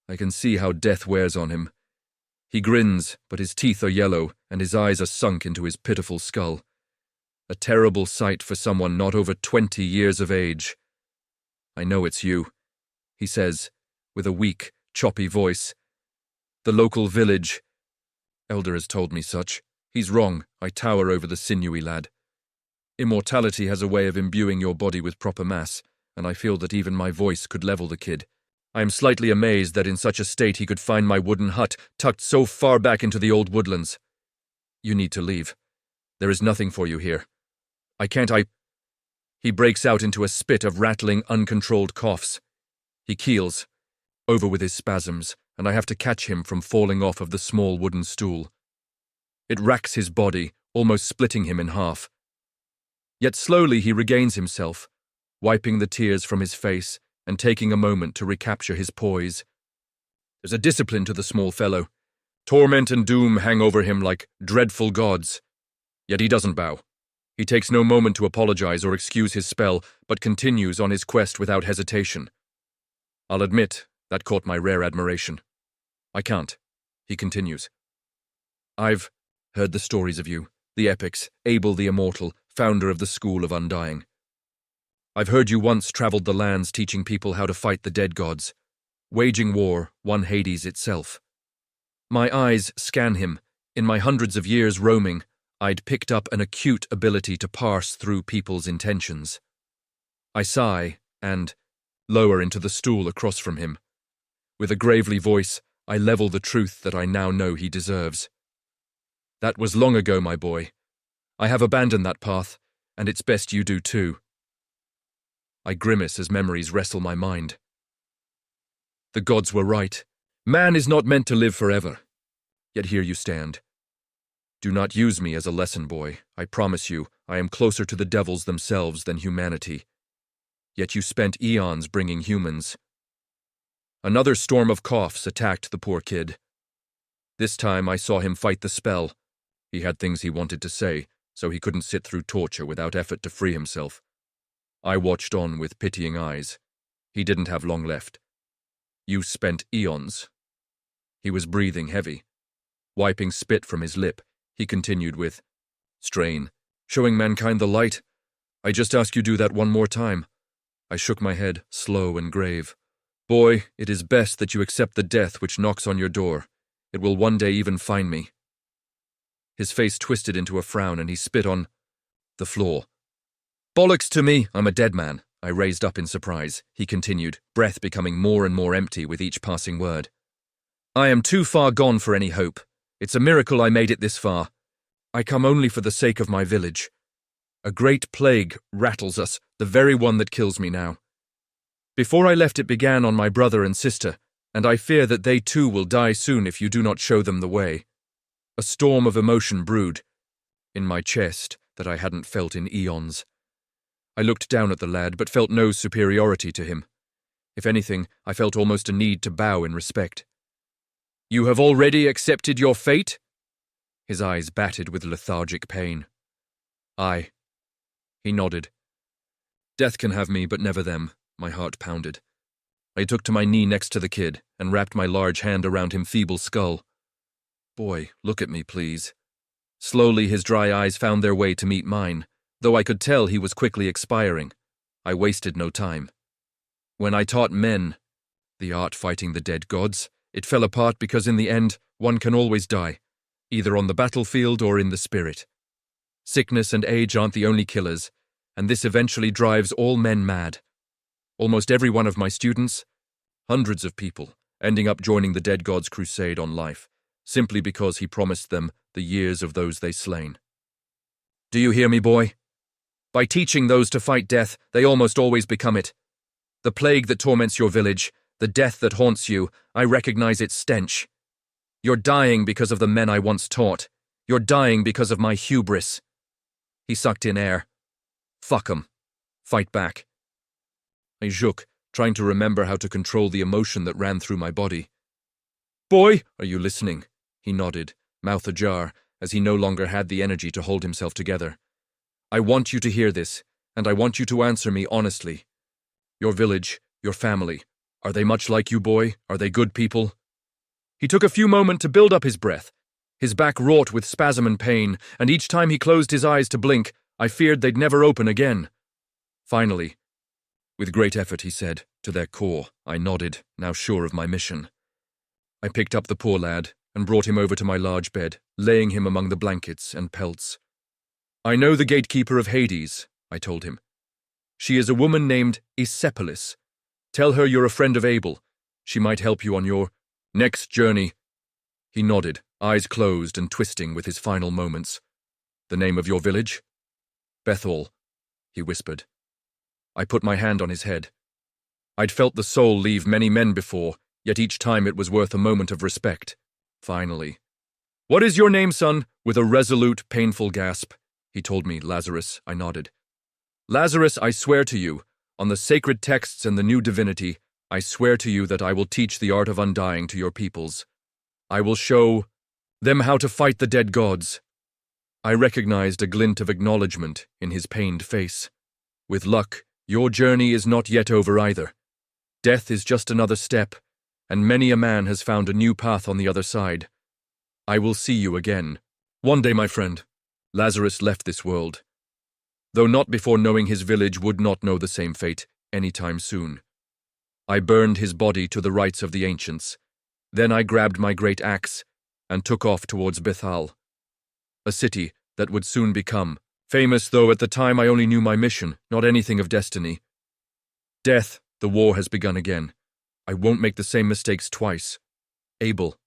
I can see how death wears on him. He grins, but his teeth are yellow, and his eyes are sunk into his pitiful skull. A terrible sight for someone not over 20 years of age. I know it's you, he says, with a weak, choppy voice. The local village. Elder has told me such. He's wrong, I tower over the sinewy lad. Immortality has a way of imbuing your body with proper mass, and I feel that even my voice could level the kid. I am slightly amazed that in such a state he could find my wooden hut tucked so far back into the old woodlands. You need to leave. There is nothing for you here. He breaks out into a spit of rattling, uncontrolled coughs. He keels, over with his spasms, and I have to catch him from falling off of the small wooden stool. It racks his body, almost splitting him in half. Yet slowly he regains himself, wiping the tears from his face and taking a moment to recapture his poise. There's a discipline to the small fellow. Torment and doom hang over him like dreadful gods. Yet he doesn't bow. He takes no moment to apologize or excuse his spell, but continues on his quest without hesitation. I'll admit, that caught my rare admiration. I can't, he continues. I've heard the stories of you, the epics, Abel the Immortal, founder of the School of Undying. I've heard you once traveled the lands teaching people how to fight the dead gods. Waging war, won Hades itself. My eyes scan him. In my hundreds of years roaming, I'd picked up an acute ability to parse through people's intentions. I sigh and lower into the stool across from him. With a gravely voice, I level the truth that I now know he deserves. That was long ago, my boy. I have abandoned that path, and it's best you do too. I grimace as memories wrestle my mind. The gods were right. Man is not meant to live forever. Yet here you stand. Do not use me as a lesson, boy. I promise you, I am closer to the devils themselves than humanity. Yet you spent eons bringing humans. Another storm of coughs attacked the poor kid. This time I saw him fight the spell. He had things he wanted to say, so he couldn't sit through torture without effort to free himself. I watched on with pitying eyes. He didn't have long left. You spent eons. He was breathing heavy. Wiping spit from his lip, he continued with, strain, showing mankind the light. I just ask you do that one more time. I shook my head, slow and grave. Boy, it is best that you accept the death which knocks on your door. It will one day even find me. His face twisted into a frown and he spit on the floor. Bollocks to me, I'm a dead man. I raised up in surprise. He continued, breath becoming more and more empty with each passing word. I am too far gone for any hope. It's a miracle I made it this far. I come only for the sake of my village. A great plague rattles us, the very one that kills me now. Before I left it began on my brother and sister, and I fear that they too will die soon if you do not show them the way. A storm of emotion brewed in my chest that I hadn't felt in eons. I looked down at the lad, but felt no superiority to him. If anything, I felt almost a need to bow in respect. You have already accepted your fate? His eyes batted with lethargic pain. Aye. He nodded. Death can have me, but never them. My heart pounded. I took to my knee next to the kid and wrapped my large hand around his feeble skull. Boy, look at me, please. Slowly his dry eyes found their way to meet mine, though I could tell he was quickly expiring. I wasted no time. When I taught men the art fighting the dead gods, it fell apart because in the end, one can always die, either on the battlefield or in the spirit. Sickness and age aren't the only killers, and this eventually drives all men mad. Almost every one of my students, hundreds of people, ending up joining the dead god's crusade on life, simply because he promised them the years of those they slain. Do you hear me, boy? By teaching those to fight death, they almost always become it. The plague that torments your village, the death that haunts you, I recognize its stench. You're dying because of the men I once taught. You're dying because of my hubris. He sucked in air. Fuck 'em. Fight back. I shook, trying to remember how to control the emotion that ran through my body. Boy, are you listening? He nodded, mouth ajar, as he no longer had the energy to hold himself together. I want you to hear this, and I want you to answer me honestly. Your village, your family, Are they much like you, boy? Are they good people? He took a few moments to build up his breath, his back wrought with spasm and pain, and each time he closed his eyes to blink, I feared they'd never open again. Finally, with great effort, he said, "To their core." I nodded, now sure of my mission. I picked up the poor lad and brought him over to my large bed, laying him among the blankets and pelts. "I know the gatekeeper of Hades," I told him. "She is a woman named Isepolis. Tell her you're a friend of Abel. She might help you on your next journey." He nodded, eyes closed and twisting with his final moments. "The name of your village?" "Bethel," he whispered. I put my hand on his head. I'd felt the soul leave many men before, yet each time it was worth a moment of respect. Finally. "What is your name, son?" With a resolute, painful gasp. He told me, "Lazarus." I nodded. "Lazarus, I swear to you, on the sacred texts and the new divinity, I swear to you that I will teach the art of undying to your peoples. I will show them how to fight the dead gods." I recognized a glint of acknowledgement in his pained face. "With luck, your journey is not yet over either. Death is just another step, and many a man has found a new path on the other side. I will see you again. One day, my friend." Lazarus left this world, though not before knowing his village would not know the same fate any time soon. I burned his body to the rites of the ancients. Then I grabbed my great axe and took off towards Bethal, a city that would soon become famous, though at the time I only knew my mission, not anything of destiny. Death, the war has begun again. I won't make the same mistakes twice. Abel,